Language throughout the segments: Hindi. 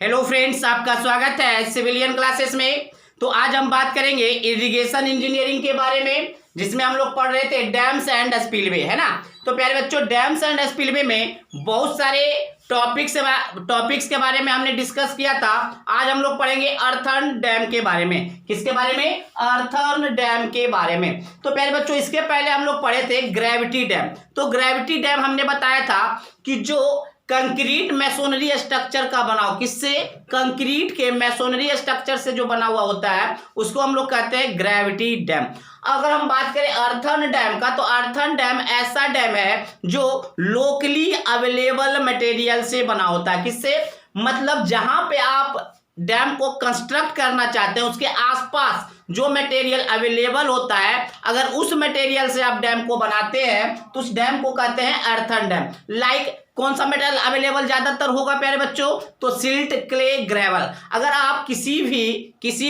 हेलो फ्रेंड्स, आपका स्वागत है सिविलियन क्लासेस में। तो आज हम बात करेंगे इरिगेशन इंजीनियरिंग के बारे में, जिसमें हम लोग पढ़ रहे थे डैम्स एंड स्पिलवे, है ना। तो प्यारे बच्चों, डैम्स एंड स्पिलवे में बहुत सारे टॉपिक्स के बारे में हमने डिस्कस किया था। आज हम लोग पढ़ेंगे अर्थन डैम के बारे में। किसके बारे में? अर्थन डैम के बारे में। तो प्यारे बच्चों, इसके पहले हम लोग पढ़े थे ग्रेविटी डैम। तो ग्रेविटी डैम हमने बताया था कि जो कंक्रीट मैसोनरी स्ट्रक्चर का बनाओ, किससे? कंक्रीट के मैसोनरी स्ट्रक्चर से जो बना हुआ होता है उसको हम लोग कहते हैं ग्रेविटी डैम। अगर हम बात करें अर्थन डैम का, तो अर्थन डैम ऐसा डैम है जो लोकली अवेलेबल मटेरियल से बना होता है। किससे? मतलब जहां पे आप डैम को कंस्ट्रक्ट करना चाहते हैं उसके आसपास जो मटेरियल अवेलेबल होता है, अगर उस मटेरियल से आप डैम को बनाते हैं तो उस डैम को कहते हैं अर्थन डैम। लाइक कौन सा मटेरियल अवेलेबल ज्यादातर होगा प्यारे बच्चों? तो सिल्ट, क्ले, ग्रेवल। अगर आप किसी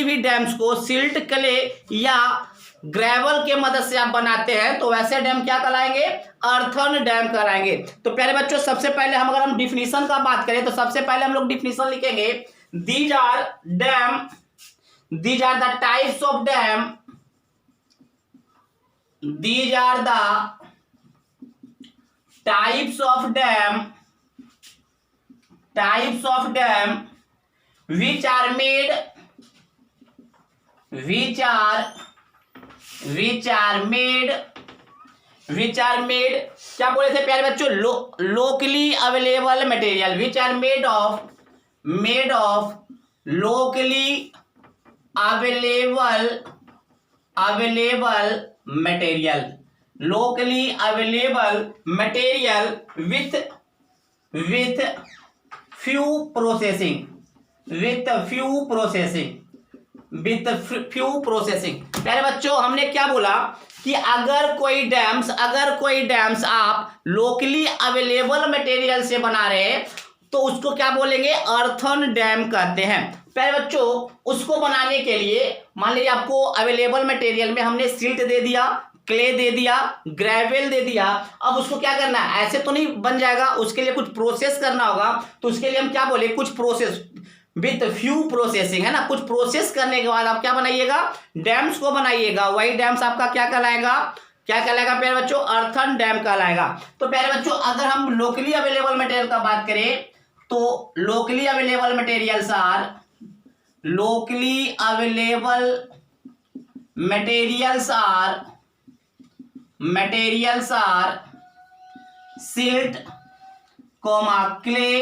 भी डैम्स को सिल्ट, क्ले या ग्रेवल के मदद से आप बनाते हैं तो वैसे डैम क्या कहलाएंगे? अर्थन डैम कहलाएंगे। तो प्यारे बच्चों, सबसे पहले अगर हम डिफिनीशन का बात करें तो सबसे पहले हम लोग डिफिनीशन लिखेंगे। These are the types of dam. These are the types of dam which are made क्या बोले थे प्यारे बच्चों? Locally available material which are made of locally available material with few processing प्यारे बच्चों, हमने क्या बोला कि अगर कोई डैम्स आप लोकली अवेलेबल मटेरियल से बना रहे हैं तो उसको क्या बोलेंगे? अर्थन डैम कहते हैं। प्यारे बच्चों, उसको बनाने के लिए मान लीजिए आपको अवेलेबल मटेरियल में हमने सिल्ट दे दिया, क्ले दे दिया, ग्रेवल दे दिया। अब उसको क्या करना है? ऐसे तो नहीं बन जाएगा, उसके लिए कुछ प्रोसेस करना होगा। तो उसके लिए हम क्या बोले? कुछ प्रोसेस विथ फ्यू प्रोसेसिंग, है ना। कुछ प्रोसेस करने के बाद आप क्या बनाइएगा? डैम्स को बनाइएगा। वही डैम्स आपका क्या कहलाएगा प्यारे बच्चों? अर्थन डैम कहलाएगा। तो प्यारे बच्चों, अगर हम लोकली अवेलेबल मटेरियल का बात करें तो locally available materials are silt, clay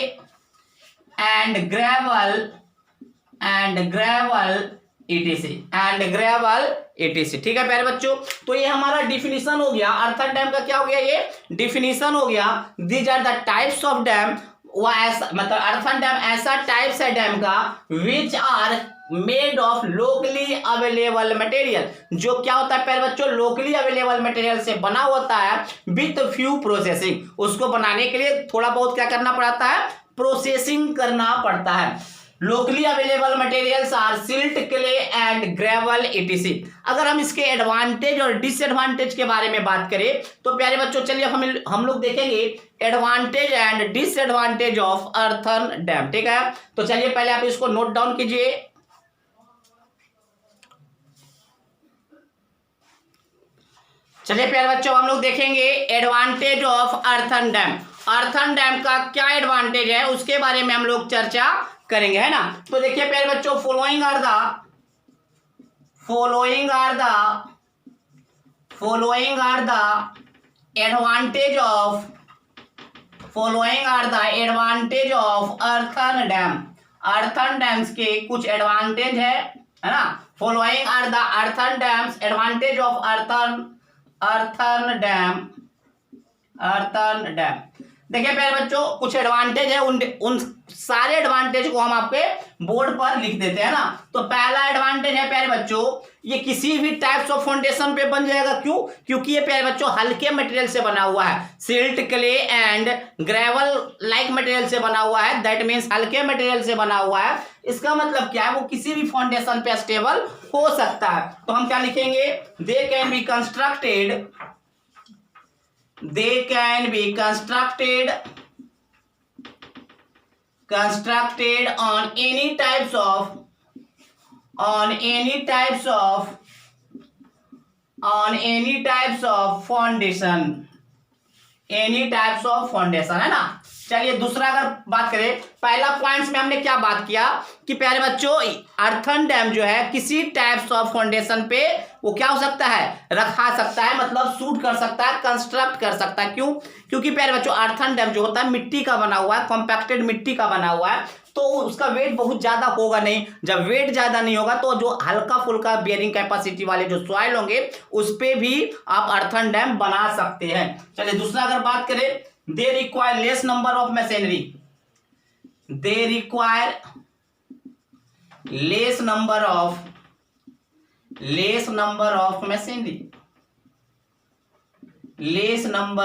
and gravel etc। ठीक है प्यारे बच्चों, तो ये हमारा डिफिनीशन हो गया। अर्थन डैम का क्या हो गया? ये डिफिनीशन हो गया। These are the types of dam. वो ऐसा मतलब अर्थन डैम ऐसा टाइप्स है डैम का which are made of locally available material, जो क्या होता है प्यारे बच्चों? लोकली अवेलेबल मटेरियल से बना होता है विथ फ्यू प्रोसेसिंग। उसको बनाने के लिए थोड़ा बहुत क्या करना पड़ता है? प्रोसेसिंग करना पड़ता है। Locally available materials are silt, clay and gravel etc। अगर हम इसके एडवांटेज और डिसएडवांटेज के बारे में बात करें तो प्यारे बच्चों चलिए हम लोग देखेंगे advantage and disadvantage of earthen dam. ठीक है, तो चलिए पहले आप इसको नोट डाउन कीजिए। चलिए प्यारे बच्चों, हम लोग देखेंगे advantage of earthen dam. Earthen dam का क्या एडवांटेज है उसके बारे में हम लोग चर्चा करेंगे, है ना। तो देखिए प्यारे बच्चों, following are the advantage of earthen dam. Earthen dams के कुछ एडवांटेज है ना। Following are the earthen dams advantage of earthen dam. देखिए प्यारे बच्चों, कुछ एडवांटेज है, उन सारे एडवांटेज को हम आपके बोर्ड पर लिख देते हैं ना। तो पहला एडवांटेज है प्यारे बच्चों, ये किसी भी टाइप्स ऑफ फाउंडेशन पे बन जाएगा। क्यों? क्योंकि ये प्यारे बच्चों हल्के मटेरियल से बना हुआ है। Silt, clay and gravel like material से बना हुआ है। दैट मीन्स हल्के मटेरियल से बना हुआ है। इसका मतलब क्या है? वो किसी भी फाउंडेशन पे स्टेबल हो सकता है। तो हम क्या लिखेंगे? दे can be constructed constructed on any types of foundation, है ना। चलिए दूसरा अगर बात करें, पहला पॉइंट्स में हमने क्या बात किया कि प्यारे बच्चों अर्थन डैम जो है किसी टाइप्स ऑफ फाउंडेशन पे वो क्या हो सकता है, रखा सकता है, मतलब शूट कर सकता है, कंस्ट्रक्ट कर सकता है। क्यों? क्योंकि प्यारे बच्चों अर्थन डैम जो होता है मिट्टी का बना हुआ है, कॉम्पैक्टेड मिट्टी का बना हुआ है, तो उसका वेट बहुत ज्यादा होगा नहीं। जब वेट ज्यादा नहीं होगा तो जो हल्का फुल्का बियरिंग कैपेसिटी वाले जो सॉइल होंगे उस पे भी आप अर्थन डैम बना सकते हैं। चलिए दूसरा अगर बात करें, they require less number of machinery, less number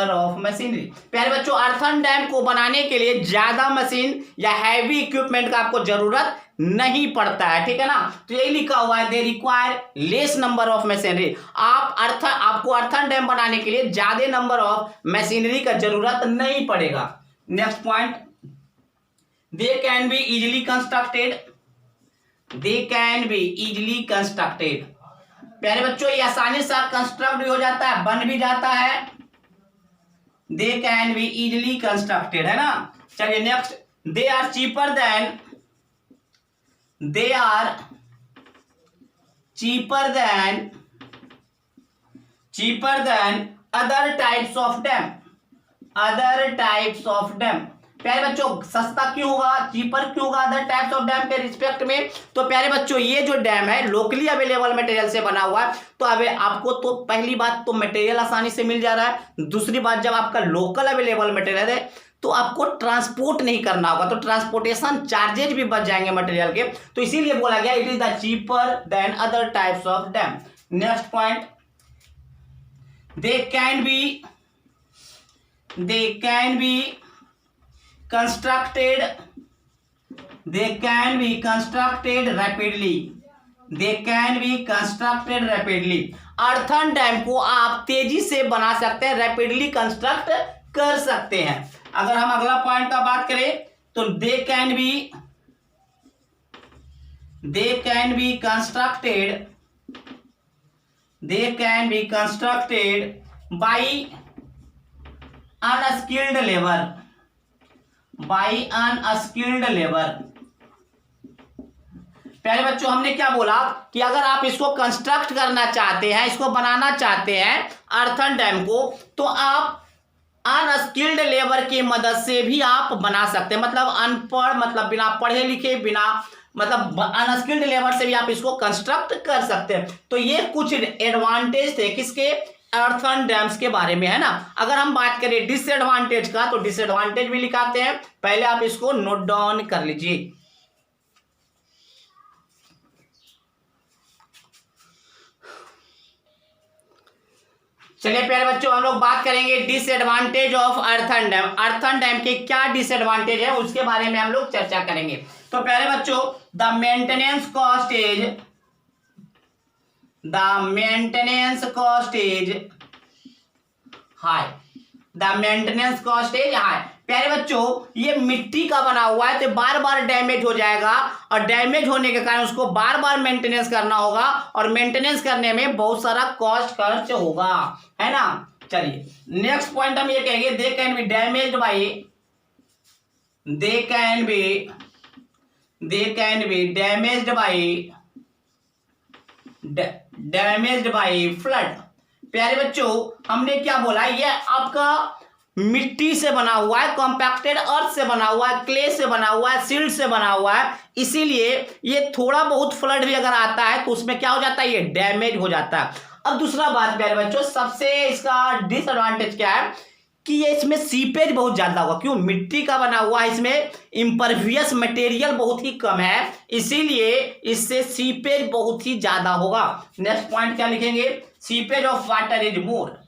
of machinery. प्यारे बच्चों अर्थन डैम को बनाने के लिए ज्यादा मशीन या हैवी इक्विपमेंट का आपको जरूरत नहीं पड़ता है, ठीक है ना। तो यही लिखा हुआ है, they require less number of machinery. आपको अर्थन डैम बनाने के लिए ज्यादा नंबर ऑफ मशीनरी का जरूरत नहीं पड़ेगा। Next point, they can be easily constructed. प्यारे बच्चों ये आसानी से कंस्ट्रक्ट भी हो जाता है, बन भी जाता है। They can be easily constructed, है ना। चलिए next, they are cheaper than other types of dam. प्यारे बच्चों सस्ता क्यों होगा, चीपर क्यों होगा अदर टाइप्स ऑफ डैम के रिस्पेक्ट में? तो प्यारे बच्चों ये जो डैम है लोकली अवेलेबल मटेरियल से बना हुआ है, तो अब आपको तो पहली बात तो मटेरियल आसानी से मिल जा रहा है। दूसरी बात, जब आपका लोकल अवेलेबल मटेरियल है तो आपको ट्रांसपोर्ट नहीं करना होगा, तो ट्रांसपोर्टेशन चार्जेज भी बच जाएंगे मटेरियल के, तो इसीलिए बोला गया it is the cheaper than other types of dam. Next point, they can B constructed rapidly। Earthen dam को आप तेजी से बना सकते हैं, रैपिडली कंस्ट्रक्ट कर सकते हैं। अगर हम अगला पॉइंट का बात करें तो दे can be constructed by unskilled labour. प्यारे बच्चों हमने क्या बोला कि अगर आप इसको कंस्ट्रक्ट करना चाहते हैं, इसको बनाना चाहते हैं अर्थन डैम को, तो आप अनस्किल्ड लेबर की मदद से भी आप बना सकते हैं। मतलब अनपढ़, मतलब बिना पढ़े लिखे, बिना मतलब अनस्किल्ड लेबर से भी आप इसको कंस्ट्रक्ट कर सकते हैं। तो ये कुछ एडवांटेज थे किसके, अर्थन डैम्स के बारे में, है ना। अगर हम बात करें डिसएडवांटेज का, तो डिसएडवांटेज भी लिखाते हैं, पहले आप इसको नोट डाउन कर लीजिए। चलिए प्यारे बच्चों हम लोग बात करेंगे disadvantage of earthen dam. Earthen dam के क्या डिसएडवांटेज है उसके बारे में हम लोग चर्चा करेंगे। तो प्यारे बच्चों the maintenance cost is high. प्यारे बच्चों ये मिट्टी का बना हुआ है तो बार बार डैमेज हो जाएगा, और डैमेज होने के कारण उसको बार बार मेंटेनेंस करना होगा, और मेंटेनेंस करने में बहुत सारा कॉस्ट खर्च होगा, है ना। चलिए नेक्स्ट पॉइंट हम ये कहेंगे, दे can B damaged by flood. प्यारे बच्चों हमने क्या बोला, ये आपका मिट्टी से बना हुआ है, कॉम्पैक्टेड अर्थ से बना हुआ है, क्ले से बना हुआ है, सिल्ट से बना हुआ है, इसीलिए ये थोड़ा बहुत फ्लड भी अगर आता है तो उसमें क्या हो जाता है, ये डैमेज हो जाता है। अब दूसरा बात प्यारे बच्चों, सबसे इसका डिसएडवांटेज क्या है कि ये इसमें सीपेज बहुत ज्यादा होगा। क्यों, मिट्टी का बना हुआ है, इसमें इम्परवियस मटेरियल बहुत ही कम है, इसीलिए इससे सीपेज बहुत ही ज्यादा होगा। नेक्स्ट पॉइंट क्या लिखेंगे, seepage of water is more.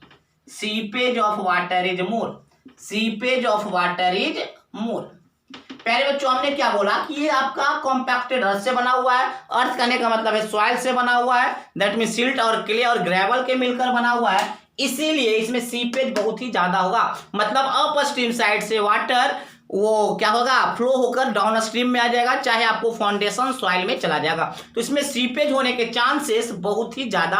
प्यारे बच्चों हमने क्या बोला कि ये आपका कॉम्पैक्टेड अर्थ से बना हुआ है। अर्थ करने का मतलब है सॉइल से बना हुआ है, दैट मीन सिल्ट और क्ले और ग्रेवल के मिलकर बना हुआ है, इसीलिए इसमें सीपेज बहुत ही ज्यादा होगा। मतलब अपस्ट्रीम साइड से वाटर वो क्या होगा, फ्लो होकर डाउन स्ट्रीम में आ जाएगा, चाहे आपको फाउंडेशन सॉइल में चला जाएगा। तो इसमें सीपेज होने के चांसेस बहुत ही ज्यादा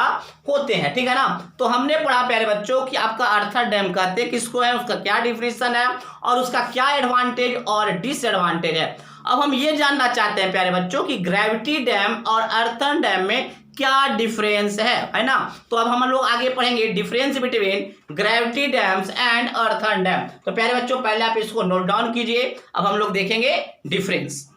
होते हैं, ठीक है ना। तो हमने पढ़ा प्यारे बच्चों कि आपका अर्थर डैम कहते हैं किसको है, उसका क्या डिफिनेशन है और उसका क्या एडवांटेज और डिसएडवांटेज है। अब हम ये जानना चाहते हैं प्यारे बच्चों कि ग्रेविटी डैम और अर्थन डैम में क्या डिफरेंस है ना। तो अब हम लोग आगे पढ़ेंगे difference between gravity dams and earthen dam. तो प्यारे बच्चों पहले आप इसको नोट डाउन कीजिए, अब हम लोग देखेंगे डिफरेंस।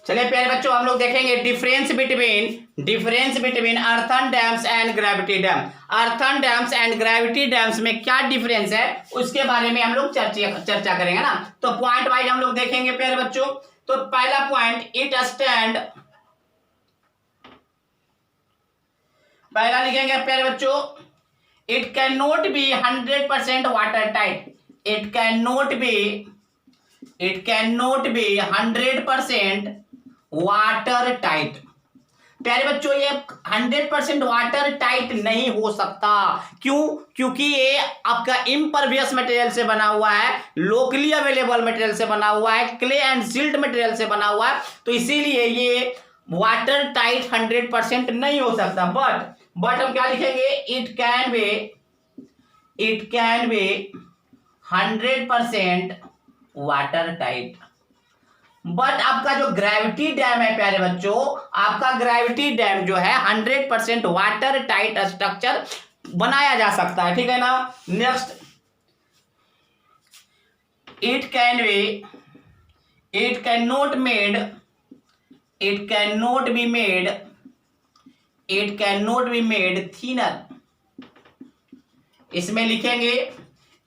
चलिए प्यारे बच्चों हम लोग देखेंगे difference between earthen dams and gravity dam. Earthen dams and gravity dams में क्या डिफरेंस है उसके बारे में हम लोग चर्चा करेंगे ना। तो पॉइंट वाइज हम लोग देखेंगे प्यारे बच्चों। तो पहला पॉइंट पहला लिखेंगे प्यारे बच्चों, it can not be 100% water tight. It can not be 100% water tight. प्यारे बच्चों ये 100% वाटर टाइट नहीं हो सकता। क्यों? क्योंकि ये आपका इम्परवियस मटेरियल से बना हुआ है, लोकली अवेलेबल मटेरियल से बना हुआ है, क्ले एंड सिल्ट मटेरियल से बना हुआ है। तो इसीलिए ये वाटर टाइट 100% नहीं हो सकता। बट हम क्या लिखेंगे, it can be 100% water tight. But आपका जो ग्रेविटी डैम है प्यारे बच्चों, आपका ग्रेविटी डैम जो है 100% वाटर टाइट स्ट्रक्चर बनाया जा सकता है, ठीक है ना। Next, it can not be made thinner. इसमें लिखेंगे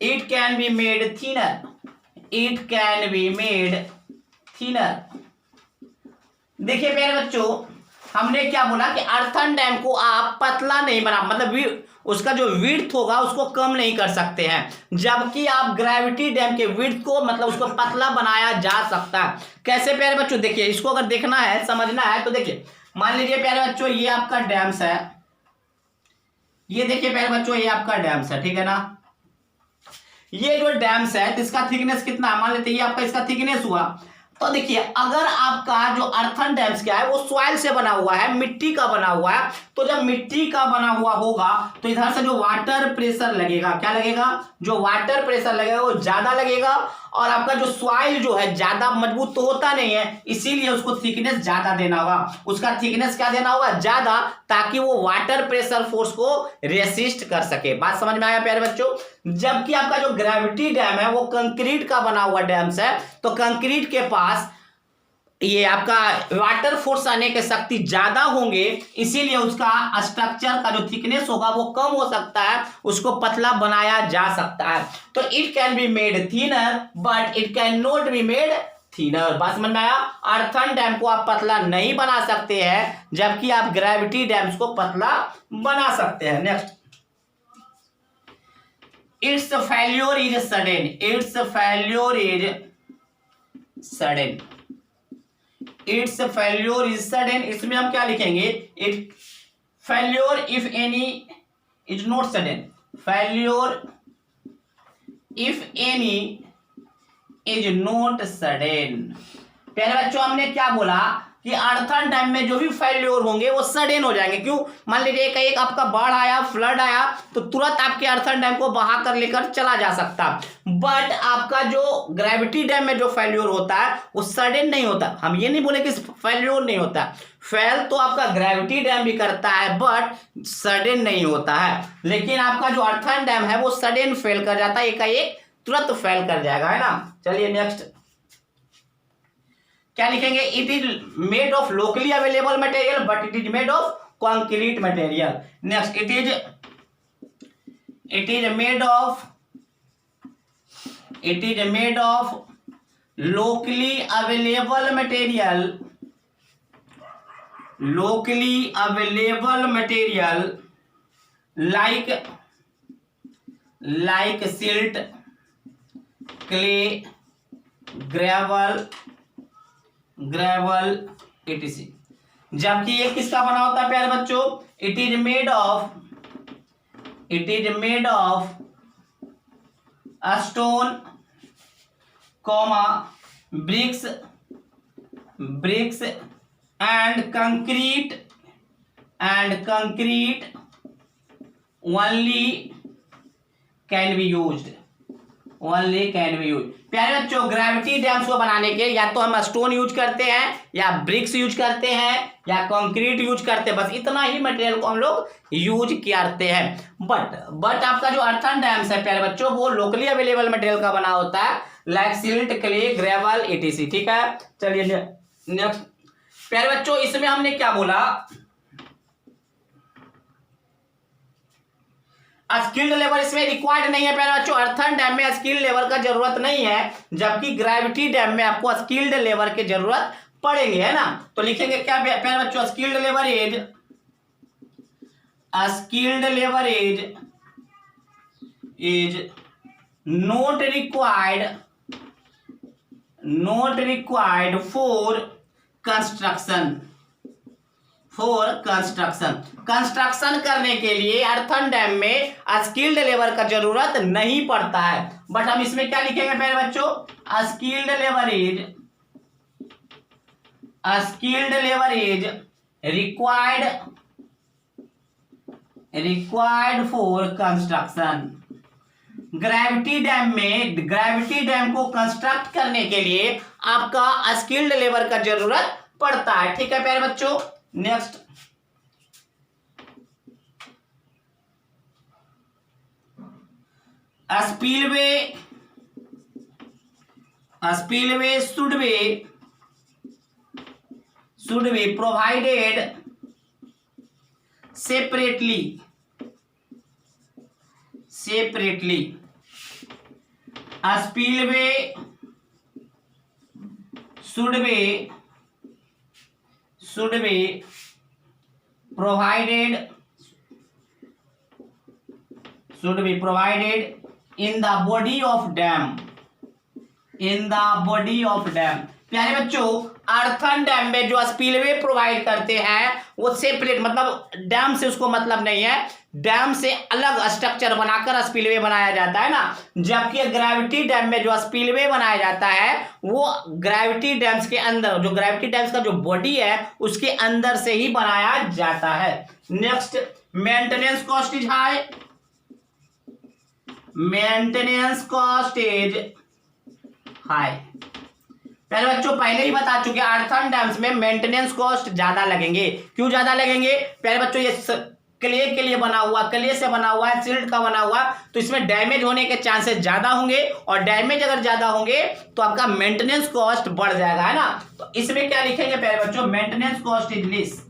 it can be made thinner. देखिए प्यारे बच्चों हमने क्या बोला कि अर्थन डैम को आप पतला नहीं बना, मतलब उसका जो विड्थ होगा उसको कम नहीं कर सकते हैं, जबकि आप ग्रेविटी डैम के विड्थ को मतलब उसको पतला बनाया जा सकता है। कैसे प्यारे बच्चों, देखिए इसको अगर देखना है समझना है तो देखिए, मान लीजिए प्यारे बच्चों ये आपका डैम्स है, ये देखिए प्यारे बच्चों ये आपका डैम्स है, ठीक है ना। ये जो डैम्स है इसका थिकनेस कितना है, मान लेते हैं ये आपका इसका थिकनेस हुआ। तो देखिए अगर आपका जो अर्थन डैम्स क्या है वो सॉइल से बना हुआ है, मिट्टी का बना हुआ है, तो जब मिट्टी का बना हुआ होगा तो इधर से जो वाटर प्रेशर लगेगा, क्या लगेगा, जो वाटर प्रेशर लगेगा वो ज्यादा लगेगा। और आपका जो सॉइल जो है ज्यादा मजबूत तो होता नहीं है, इसीलिए उसको थिकनेस ज्यादा देना होगा। उसका थिकनेस क्या देना होगा, ज्यादा, ताकि वो वाटर प्रेशर फोर्स को रेसिस्ट कर सके। बात समझ में आया प्यारे बच्चों। जबकि आपका जो ग्रेविटी डैम है वो कंक्रीट का बना हुआ डैम्स है, तो कंक्रीट के पास ये आपका वाटर फोर्स आने की शक्ति ज्यादा होंगे, इसीलिए उसका स्ट्रक्चर का जो थिकनेस होगा वो कम हो सकता है, उसको पतला बनाया जा सकता है। तो it can be made thinner but it can not be made thinner. बात समझ में आया। अर्थन डैम को आप पतला नहीं बना सकते हैं, जबकि आप ग्रेविटी डैम्स को पतला बना सकते हैं। Next, it's failure is sudden. इसमें हम क्या लिखेंगे, it failure if any is not sudden. Failure if any is not sudden. प्यारे बच्चों हमने क्या बोला कि अर्थन डैम में जो भी फेल्योर होंगे वो सडन हो जाएंगे। क्यों? मान लीजिए एक आपका बाढ़ आया, फ्लड आया, तो तुरंत आपके अर्थन डैम को बहा कर लेकर चला जा सकता। बट आपका जो ग्रेविटी डैम में जो फेल्योर होता है वो सडन नहीं होता। हम ये नहीं बोले कि फेल्योर नहीं होता, फेल तो आपका ग्रेविटी डैम भी करता है बट सडन नहीं होता है। लेकिन आपका जो अर्थन डैम है वो सडन फेल कर जाता है, एकाएक तुरंत फेल कर जाएगा, है ना। चलिए नेक्स्ट क्या लिखेंगे, it is made of locally available material but it is made of concrete material. Next, it is made of locally available material like silt, clay, gravel etc। जबकि ये किसका बना होता है प्यारे बच्चों, it is made of it is made of stone comma bricks and concrete only can be used. प्यारे बच्चों, ग्रेविटी डैम्स को बनाने के या तो हम स्टोन यूज करते हैं, या ब्रिक्स यूज करते हैं, या कंक्रीट यूज करते हैं, बस इतना ही मटेरियल को हम लोग यूज करते हैं। बट आपका जो अर्थन डैम्स है प्यारे बच्चों, वो लोकली अवेलेबल मटेरियल का बना होता है, like silt, clay, gravel, ETC. ठीक है, चलिए नेक्स्ट। प्यारे बच्चों, इसमें हमने क्या बोला, स्किल्ड लेबर इसमें रिक्वायर्ड नहीं है प्यारे बच्चों। अर्थन डैम में स्किल्ड लेबर का जरूरत नहीं है, जबकि ग्रेविटी डैम में आपको स्किल्ड लेबर की जरूरत पड़ेंगे, है ना। तो लिखेंगे क्या प्यारे बच्चों, skilled labour is not required for construction करने के लिए अर्थन डैम में स्किल्ड लेबर का जरूरत नहीं पड़ता है। बट हम इसमें क्या लिखेंगे प्यारे बच्चों, skilled labour is required for construction. Gravity dam को कंस्ट्रक्ट करने के लिए आपका स्किल्ड लेबर का जरूरत पड़ता है। ठीक है प्यारे बच्चों, next. Spillway should be provided separately spillway should be provided in the body of dam। प्यारे बच्चों, अर्थन डैम में जो स्पिलवे प्रोवाइड करते हैं वो सेपरेट, मतलब डैम से उसको मतलब नहीं है, डैम से अलग स्ट्रक्चर बनाकर स्पिलवे बनाया जाता है ना। जबकि ग्रेविटी डैम में जो स्पिलवे बनाया जाता है वो ग्रेविटी डैम्स के अंदर, जो ग्रेविटी डैम्स का जो बॉडी है उसके अंदर से ही बनाया जाता है। Next, maintenance cost is high. पहले बच्चों पहले ही बता चुके, अर्थन डैम्स में मेंटेनेंस कॉस्ट ज्यादा लगेंगे। क्यों ज्यादा लगेंगे पहले बच्चों, ये क्ले के लिए बना हुआ, क्ले से बना हुआ है, सिल्ट का बना हुआ, तो इसमें डैमेज होने के चांसेस ज्यादा होंगे, और डैमेज अगर ज्यादा होंगे तो आपका मेंटेनेंस कॉस्ट बढ़ जाएगा, है ना। तो इसमें क्या लिखेंगे पहले बच्चों, मेंटेनेंस कॉस्ट इज लेस।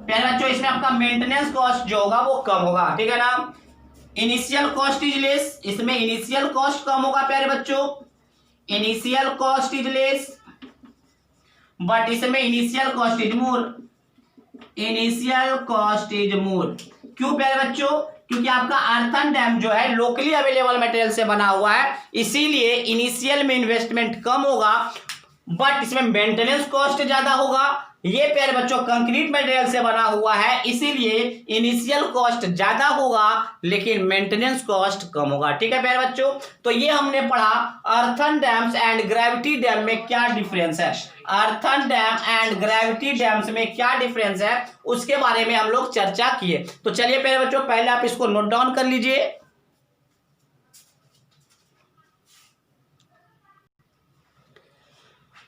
पहले बच्चों इसमें आपका मेंटेनेंस कॉस्ट जो होगा वो कम होगा, ठीक है ना। इनिशियल कॉस्ट इज लेस, इसमें इनिशियल कॉस्ट कम होगा प्यारे बच्चों, initial cost is less, but इसमें इनिशियल कॉस्ट इज मोर। क्यों प्यारे बच्चों, क्योंकि आपका अर्थन डैम जो है लोकली अवेलेबल मटेरियल से बना हुआ है, इसीलिए इनिशियल में इन्वेस्टमेंट कम होगा, बट इसमें मेंटेनेंस कॉस्ट ज्यादा होगा। ये प्यारे बच्चों कंक्रीट मटेरियल से बना हुआ है, इसीलिए इनिशियल कॉस्ट ज्यादा होगा लेकिन मेंटेनेंस कॉस्ट कम होगा। ठीक है प्यारे बच्चों, तो ये हमने पढ़ा earthen dams and gravity dam में क्या डिफरेंस है, earthen dam and gravity dams में क्या डिफरेंस है उसके बारे में हम लोग चर्चा किए। तो चलिए प्यारे बच्चों पहले आप इसको नोट डाउन कर लीजिए।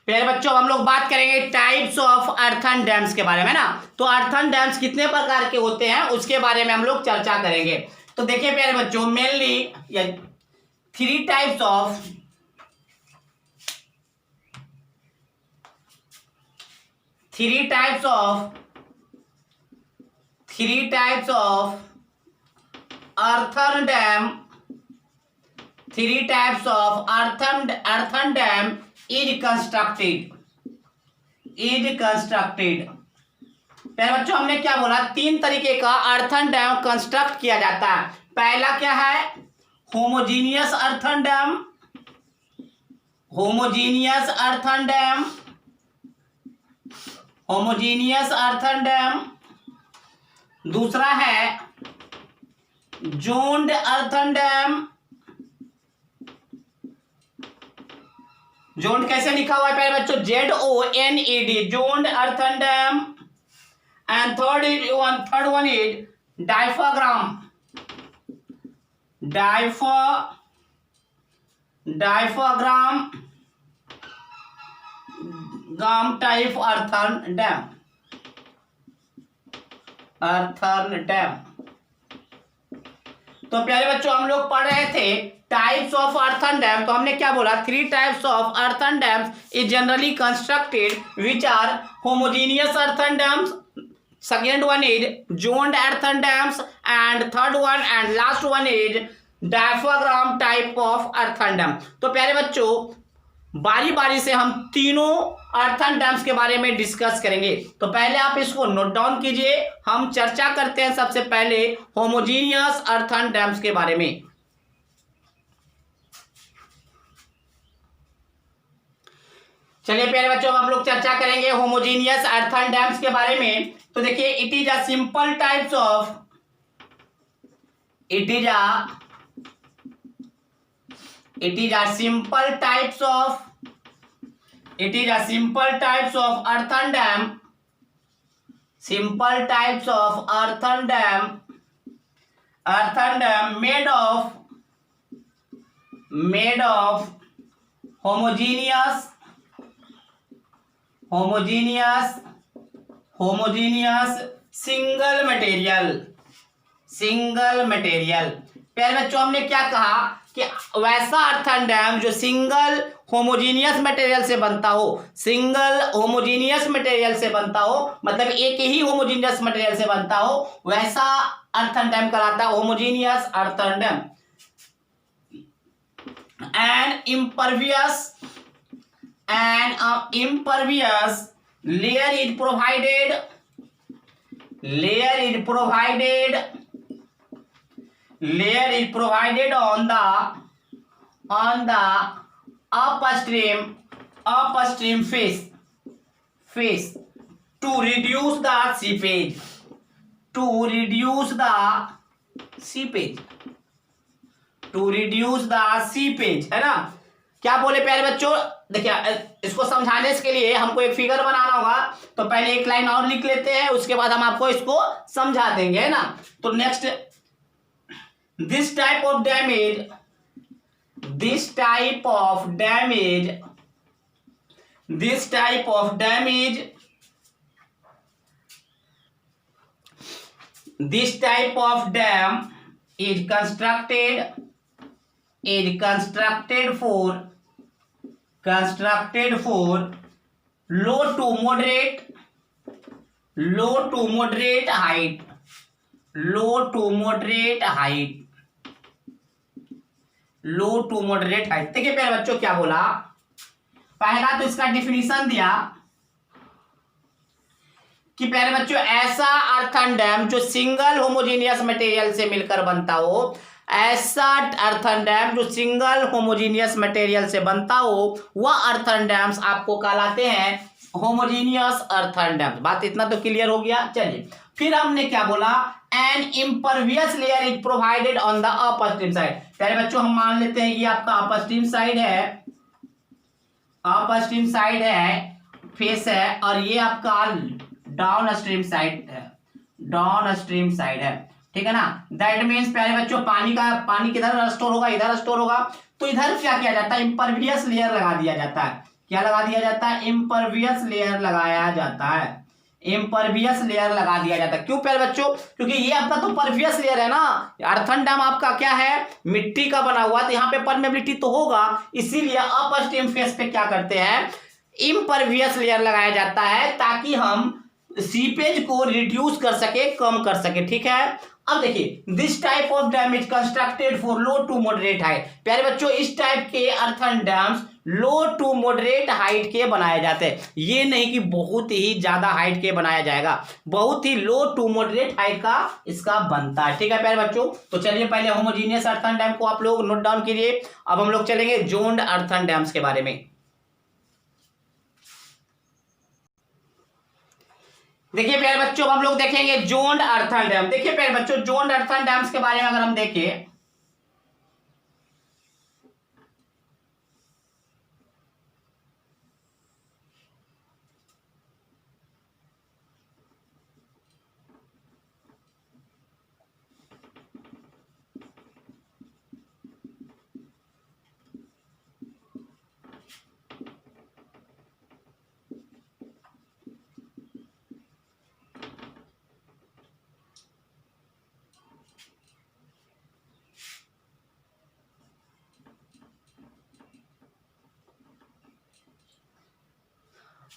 प्यारे बच्चों हम लोग बात करेंगे टाइप्स ऑफ अर्थन डैम्स के बारे में ना। तो अर्थन डैम्स कितने प्रकार के होते हैं उसके बारे में हम लोग चर्चा करेंगे। तो देखिए प्यारे बच्चों, mainly three types of earthen dam is constructed। पहले बच्चों हमने क्या बोला, तीन तरीके का अर्थन डैम कंस्ट्रक्ट किया जाता है। पहला क्या है, homogeneous earthen dam, homogeneous earthen dam, दूसरा है जोन्ड अर्थन डैम। जोन्ड कैसे लिखा हुआ है पहले बच्चों, ZONED, zoned earthen dam. And third one is diaphragm, diaphragm type earthen dam, तो प्यारे बच्चों हम लोग पढ़ रहे थे टाइप्स ऑफ अर्थन डैम। तो हमने क्या बोला, 3 types of earthen dams is generally constructed which are homogeneous earthen dams, second one is zoned earthen dams, and third one and last one is diaphragm type of earthen dam। तो प्यारे बच्चों बारी बारी से हम तीनों अर्थन डैम्स के बारे में डिस्कस करेंगे। तो पहले आप इसको नोट डाउन कीजिए, हम चर्चा करते हैं सबसे पहले होमोजीनियस अर्थन डैम्स के बारे में। चलिए प्यारे बच्चों हम लोग चर्चा करेंगे होमोजीनियस अर्थन डैम्स के बारे में। तो देखिए it is a simple types of, it is a simple types of earthen dam, simple types of earthen dam made of homogeneous single material. प्यारे बच्चों हमने क्या कहा कि वैसा अर्थन डैम जो सिंगल होमोजीनियस मटेरियल से बनता हो, सिंगल होमोजीनियस मटेरियल से बनता हो, मतलब एक ही होमोजीनियस मटेरियल से बनता हो, वैसा अर्थन डैम कहलाता है homogeneous earthen dam. An impervious layer is provided on the upstream face to reduce the seepage, है ना। क्या बोले प्यारे बच्चों, देखिए इसको समझाने के लिए हमको एक फिगर बनाना होगा, तो पहले एक लाइन और लिख लेते हैं, उसके बाद हम आपको इसको समझा देंगे, है ना। तो next, this type of damage dam is constructed for low to moderate height, देखिए प्यारे बच्चों क्या बोला, पहला तो इसका डिफिनीशन दिया कि प्यारे बच्चों ऐसा अर्थन डैम जो सिंगल होमोजीनियस मटेरियल से मिलकर बनता हो, ऐसा अर्थन डैम जो सिंगल होमोजीनियस मटेरियल से बनता हो, वह अर्थन डैम्स आपको कहलाते हैं होमोजीनियस अर्थन डैम्स। बात इतना तो क्लियर हो गया। चलिए फिर हमने क्या बोला, an impervious layer is provided on the upstream side. प्यारे बच्चों हम मान लेते हैं ये आपका अपस्ट्रीम साइड है, फेस है, और ये आपका डाउन स्ट्रीम साइड है, ठीक है ना। दैट मीन्स प्यारे बच्चों पानी किधर स्टोर होगा, इधर स्टोर होगा, तो इधर क्या किया जाता है, इम्परवियस लेयर लगा दिया जाता है। क्या लगा दिया जाता है, इम्परवियस लेयर लगाया जाता है, क्यों प्यारे बच्चों, क्योंकि ये आपका तो परवियस लेयर है ना। अर्थन डैम आपका क्या है, मिट्टी का बना हुआ, तो यहाँ पे परमेबिलिटी तो होगा, इसीलिए अपस्ट्रीम फेस पे क्या करते हैं, इम्परवियस लेयर लगाया जाता है, ताकि हम सीपेज को रिड्यूस कर सके, कम कर सके, ठीक है। अब देखिए this type of dam is constructed for low to moderate height. प्यारे बच्चों इस टाइप के earthen dams low to moderate height के बनाए जाते हैं, ये नहीं कि बहुत ही ज्यादा हाइट के बनाया जाएगा, बहुत ही लो टू मॉडरेट हाइट का इसका बनता है, ठीक है प्यारे बच्चों। तो चलिए पहले होमोजीनियस अर्थन डैम को आप लोग नोट डाउन कीजिए। अब हम लोग चलेंगे जोन्ड अर्थन डैम्स के बारे में। देखिए प्यारे बच्चों, हम लोग देखेंगे जोन्ड अर्थन डैम। देखिए प्यारे बच्चों, जोन्ड अर्थन डैम्स के बारे में अगर हम देखें,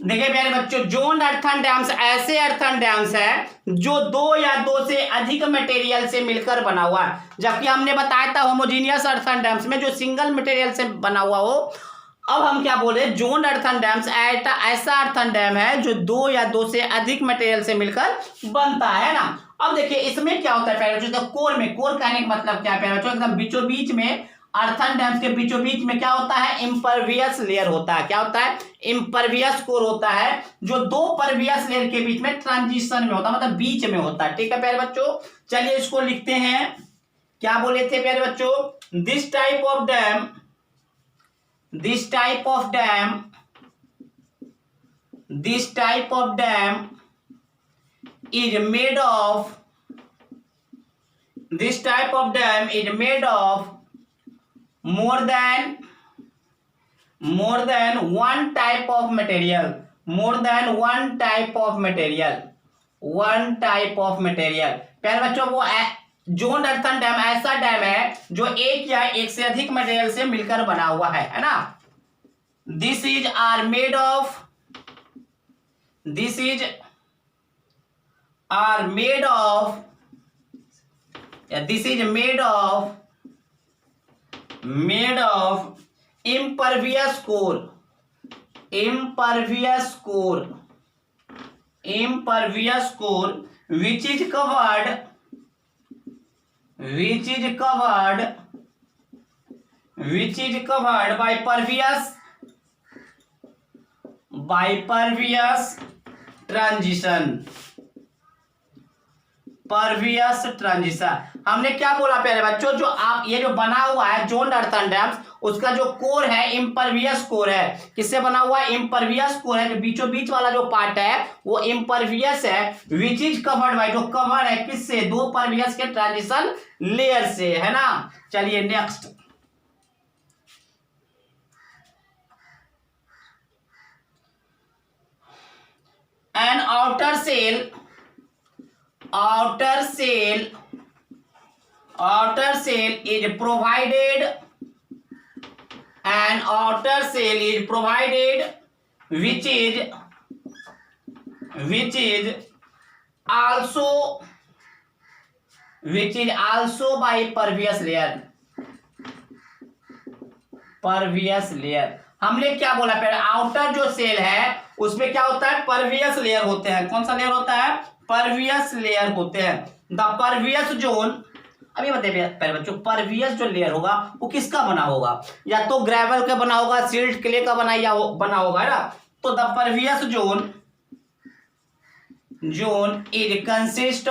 देखिए प्यारे बच्चों, जोन्ड अर्थन डैम्स ऐसे अर्थन डैम्स है जो दो या दो से अधिक मटेरियल से मिलकर बना हुआ है, जबकि हमने बताया था होमोजीनियस अर्थन डैम्स में जो सिंगल मटेरियल से बना हुआ हो। अब हम क्या बोल रहे हैं, जोन्ड अर्थन डैम्स ऐसा अर्थन डैम है जो दो या दो से अधिक मटेरियल से मिलकर बनता है ना। अब देखिए इसमें क्या होता है प्यारे बच्चों, तो कोर में, कोर कहने का मतलब क्या है प्यारे बच्चों, एकदम बीचों बीच में, अर्थन डैम्स के बीचों बीच में क्या होता है, इम्परवियस लेयर होता है। क्या होता है, इम्परवियस कोर होता है, जो दो परवियस लेयर के बीच में ट्रांजिशन में होता है, मतलब बीच में होता है। ठीक है प्यारे बच्चों, चलिए इसको लिखते हैं। क्या बोले थे प्यारे बच्चों, this type of dam, this type of dam, this type of dam is made of, this type of dam is made of more than one type of material, more than one type of material, one type of material। प्यारे बच्चों, वो जोन्ड अर्थन डैम ऐसा डैम है जो एक या एक से अधिक मटेरियल से मिलकर बना हुआ है ना। This is are made of, this is are made of, this is made of impervious core, impervious core, impervious core which is covered, which is covered, which is covered by pervious, by pervious transition, pervious transition. हमने क्या बोला प्यारे बच्चों, जो आप ये जो बना हुआ है जोन्ड अर्थन डैम्स, उसका जो कोर है इम्परवियस कोर है। किससे बना हुआ है, इम्परवियस कोर है। जो बीचों बीच वाला जो पार्ट है वो इम्परवियस है, विच इज कवर्ड बाय, जो कवर्ड है किससे, दो परवियस के ट्रांजिशन लेयर से, है ना। चलिए next, an outer cell, outer cell, outer cell is provided, an outer cell is provided which is also, which is also by pervious layer, pervious layer. हमने क्या बोला पहले, आउटर जो सेल है उसमें क्या होता है, परवियस लेयर होते हैं। कौन सा लेयर होता है, परवियस लेयर होते हैं। द परवियस जोन, अभी बताइए पहले बच्चों, परवियस जो लेयर होगा वो किसका बना होगा, या तो ग्रेवल का बना होगा, सिल्ट क्ले का बना होगा, है ना। तो the pervious zone, zone is consist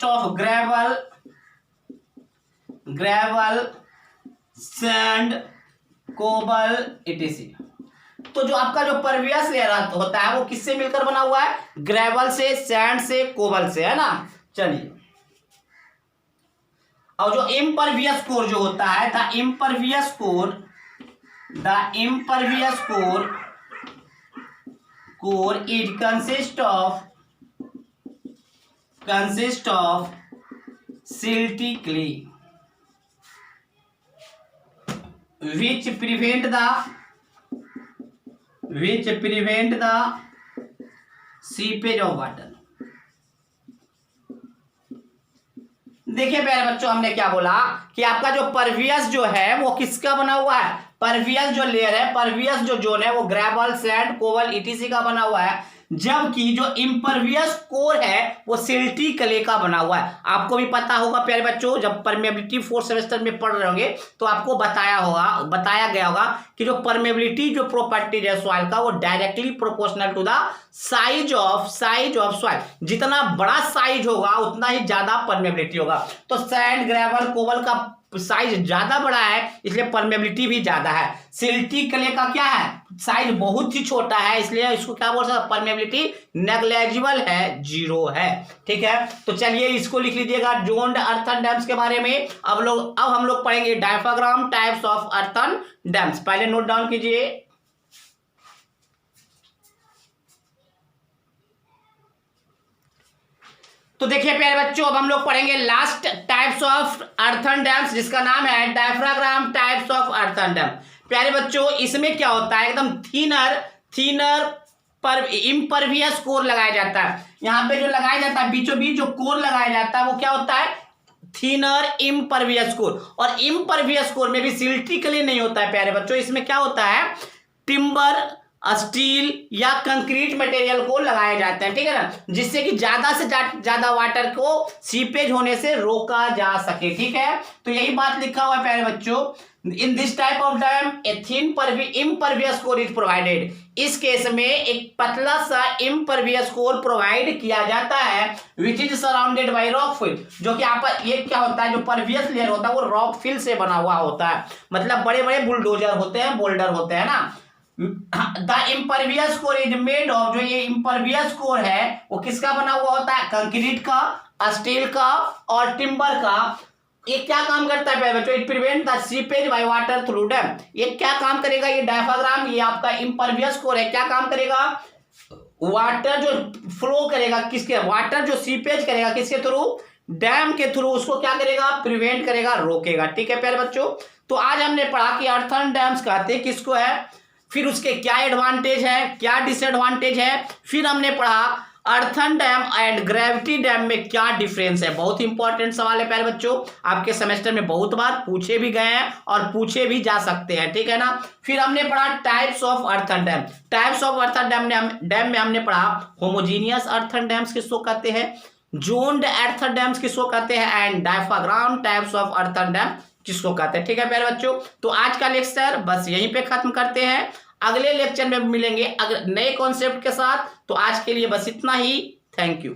of gravel, sand, cobble, ETC. तो जो आपका जो परवियस लेयर होता है वो किससे मिलकर बना हुआ है, ग्रेवल से, सैंड से, कोबल से, है ना। चलिए, और जो इम्परवियस कोर जो होता है, the impervious core is consist of silty clay which prevent the seepage of water। देखिए प्यारे बच्चों, हमने क्या बोला कि आपका जो परवियस जो है वो किसका बना हुआ है, परवियस जो लेयर है, परवियस जो जोन है वो ग्रेवल, सैंड, कोबल, ईटीसी का बना हुआ है। जबकि जो इम्परवियस कोर है वो सिल्टी क्ले का बना हुआ है। आपको भी पता होगा प्यारे बच्चों, जब परमेबिलिटी 4th सेमेस्टर में पढ़ रहे होंगे तो आपको बताया गया होगा कि जो परमेबिलिटी जो प्रॉपर्टीज है सॉइल का वो directly proportional to the size of soil. जितना बड़ा साइज होगा उतना ही ज्यादा परमेबिलिटी होगा। तो सैंड, ग्रेवल, कोबल का साइज ज्यादा बड़ा है इसलिए परमेबिलिटी भी ज्यादा है। सिल्टी क्ले का क्या है, साइज बहुत ही छोटा है इसलिए इसको क्या बोल सकते हैं, परमेबिलिटी नेग्लेजिबल है, 0 है। ठीक है, तो चलिए इसको लिख लीजिएगा जोन्ड अर्थन डैम्स के बारे में। अब हम लोग पढ़ेंगे diaphragm types of earthen dams. पहले नोट डाउन कीजिए। तो देखिए प्यारे बच्चों, अब हम लोग पढ़ेंगे last types of earthen dams जिसका नाम है diaphragm types of earthen dam. प्यारे बच्चों, इसमें क्या होता है, एकदम थीनर पर इम्परवियस कोर लगाया जाता है। यहां पे जो लगाया जाता है बीचों बीच जो कोर लगाया जाता है वो क्या होता है, थीनर इम्परवियस कोर। और इम्परवियस कोर में भी सिल्टी क्ले नहीं होता है प्यारे बच्चों, इसमें क्या होता है, टिम्बर, स्टील या कंक्रीट मटेरियल को लगाए जाते हैं। ठीक है ना, जिससे कि ज्यादा से ज्यादा वाटर को सीपेज होने से रोका जा सके। ठीक है, तो यही बात लिखा हुआ है प्यारे बच्चों, in this type of dam a thin impervious core is provided. इस केस में एक पतला सा इम्परवियस कोर प्रोवाइड किया जाता है which is surrounded by rock fill. जो कि आप ये क्या होता है, जो परवियस लेयर होता है वो रॉक फिल से बना हुआ होता है। मतलब बड़े बड़े बुलडोजर होते हैं, बोल्डर होते हैं ना। The impervious core is made of, जो ये इम्परवियस कोर है वो किसका बना हुआ होता है, कंक्रीट का, स्टील का और टिम्बर का। ये क्या काम करता है बच्चों, it prevent the seepage by water through dam. ये क्या काम करेगा, ये डायफ्राम, ये आपका इम्परवियस कोर है, क्या काम करेगा, वाटर जो फ्लो करेगा किसके, वाटर जो सीपेज करेगा किसके थ्रू, डैम के थ्रू, उसको क्या करेगा, प्रिवेंट करेगा, रोकेगा। ठीक है प्यारे बच्चों, तो आज हमने पढ़ा कि अर्थन डैम्स कहते हैं किसको है, फिर उसके क्या एडवांटेज है, क्या डिसएडवांटेज है, फिर हमने पढ़ा earthen dam and gravity dam में क्या डिफरेंस है। बहुत इंपॉर्टेंट सवाल है प्यारे बच्चों, आपके सेमेस्टर में बहुत बार पूछे भी गए हैं और पूछे भी जा सकते हैं। ठीक है ना, फिर हमने पढ़ा types of earthen dam. Types of earthen dam में हमने पढ़ा होमोजीनियस अर्थन डैम्स किसको कहते हैं, जोन्ड अर्थन डैम्स किसको कहते हैं, and diaphragm types of earthen dam किसको कहते हैं। ठीक है प्यारे बच्चों, तो आज का लेक्चर बस यहीं पे खत्म करते हैं। अगले लेक्चर में मिलेंगे अगर नए कॉन्सेप्ट के साथ। तो आज के लिए बस इतना ही। Thank you.